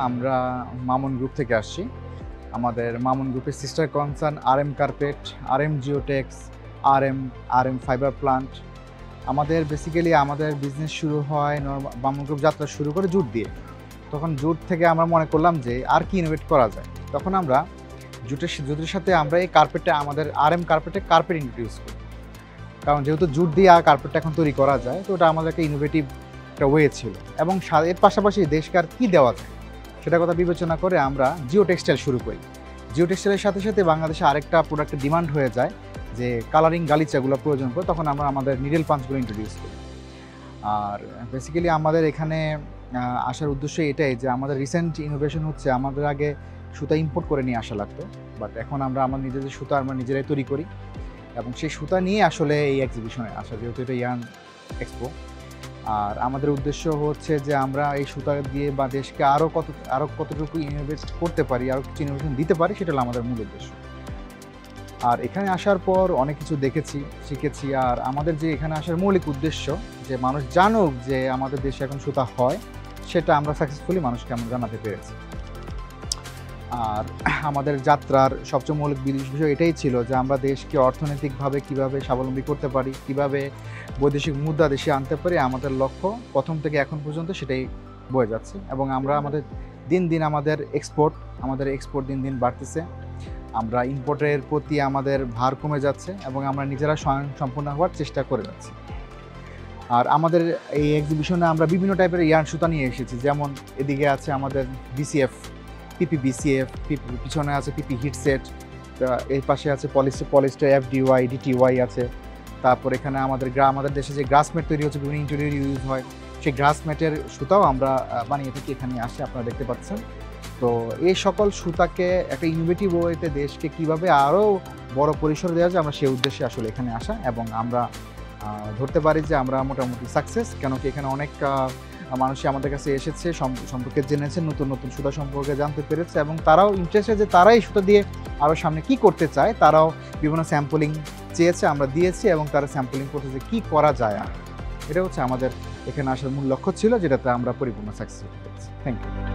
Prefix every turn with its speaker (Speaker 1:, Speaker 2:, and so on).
Speaker 1: আমরা মামুন গ্রুপ থেকে আসছি। আমাদের মামুন গ্রুপের sister concern RM carpet, RM Geotex, RM fibre plant. আমাদের বেসিক্যালি আমাদের বিজনেস শুরু হয় মামুন গ্রুপ যাত্রা শুরু করে জুট দিয়ে। তখন জুট থেকে আমরা মনে করলাম যে আর কি ইনোভেট করা যায়। তখন আমরা জুটের সাথে আমরা এই কার্পেটটা আমাদের RM কার্পেটে কার্পেট ইন্ট্রোডিউস করি। কারণ যেহেতু জুট দিয়ে আর কার্পেটটা এখন তৈরি করা যায়, তো ওটা আমাদের একটা ইনোভেটিভ একটা ওয়ে ছিল। এবং এর পাশাপাশি দেশকে আর কী দেওয়া যায় সেটা কথা বিবেচনা করে আমরা জিও টেক্সটাইল শুরু করি। জিও টেক্সটাইলের সাথে সাথে বাংলাদেশে আরেকটা প্রোডাক্টের ডিমান্ড হয়ে যায় যে কালারিং গালিচাগুলো প্রয়োজন পড়ে, তখন আমরা আমাদের নিডেল পাঞ্চগুলো ইন্ট্রোডিউস করি। আর বেসিক্যালি আমাদের এখানে আসার উদ্দেশ্য এটাই যে আমাদের রিসেন্ট ইনোভেশন হচ্ছে, আমাদের আগে সুতা ইম্পোর্ট করে নিয়ে আসা লাগতো, বাট এখন আমরা আমার নিজেদের সুতা আমরা নিজেরাই তৈরি করি এবং সেই সুতা নিয়ে আসলে এই এক্সিবিশনে আসা, যেহেতু এটা ইয়ার্ন এক্সপো। আর আমাদের উদ্দেশ্য হচ্ছে যে আমরা এই সুতা দিয়ে বা দেশকে আরও কতটুকু ইনোভেট করতে পারি, আরও কিছু ইনোভেশন দিতে পারি, সেটা হলো আমাদের মূল উদ্দেশ্য। আর এখানে আসার পর অনেক কিছু দেখেছি, শিখেছি। আর আমাদের যে এখানে আসার মৌলিক উদ্দেশ্য যে মানুষ জানুক যে আমাদের দেশে এখন সুতা হয়, সেটা আমরা সাকসেসফুলি মানুষকে আমরা জানাতে পেরেছি। আর আমাদের যাত্রার সবচেয়ে মৌলিক বিষয় এটাই ছিল যে আমরা দেশকে অর্থনৈতিকভাবে কিভাবে স্বাবলম্বী করতে পারি, কিভাবে বৈদেশিক মুদ্রা দেশে আনতে পারি। আমাদের লক্ষ্য প্রথম থেকে এখন পর্যন্ত সেটাই বয়ে যাচ্ছে এবং আমরা আমাদের দিন দিন আমাদের এক্সপোর্ট দিন দিন বাড়তেছে। আমরা ইম্পোর্টের প্রতি আমাদের ভার কমে যাচ্ছে এবং আমরা নিজেরা স্বয়ংসম্পূর্ণ হওয়ার চেষ্টা করে যাচ্ছি। আর আমাদের এই এক্সিবিশনে আমরা বিভিন্ন টাইপের ইয়ার্ন সুতা নিয়ে এসেছি, যেমন এদিকে আছে আমাদের BCF, PP BCF, পিছনে আছে PP হিটসেট, এর পাশে আছে পলিস্টার FDY, DTY আছে। তারপর এখানে আমাদের দেশে যে গ্রাসমেট তৈরি হচ্ছে, বিভিন্ন ইন্টেরিয়র ইউজ হয়, সেই গ্রাসমেটের সুতাও আমরা বানিয়ে থাকি, এখানে আসে আপনারা দেখতে পাচ্ছেন। তো এই সকল সুতাকে একটা ইনোভেটিভ ওয়েতে দেশকে কীভাবে আরও বড় পরিসরে দেওয়া যায়, আমরা সেই উদ্দেশ্যে আসলে এখানে আসা। এবং আমরা ধরতে পারি যে আমরা মোটামুটি সাকসেস, কেন কি এখানে অনেক মানুষই আমাদের কাছে এসেছে, সম্পর্কে জেনেছে, নতুন নতুন সুতা সম্পর্কে জানতে পেরেছে এবং তারাও ইন্টারেস্টেড যে তারা এই সুতা দিয়ে আরও সামনে কী করতে চায়। তারাও বিভিন্ন স্যাম্পলিং চেয়েছে, আমরা দিয়েছি এবং তারা স্যাম্পলিং করতে যে কী করা যায়। আর এটা হচ্ছে আমাদের এখানে আসার মূল লক্ষ্য ছিল, যেটাতে আমরা পরিপূর্ণ সাকসেস পেয়েছি। Thank you.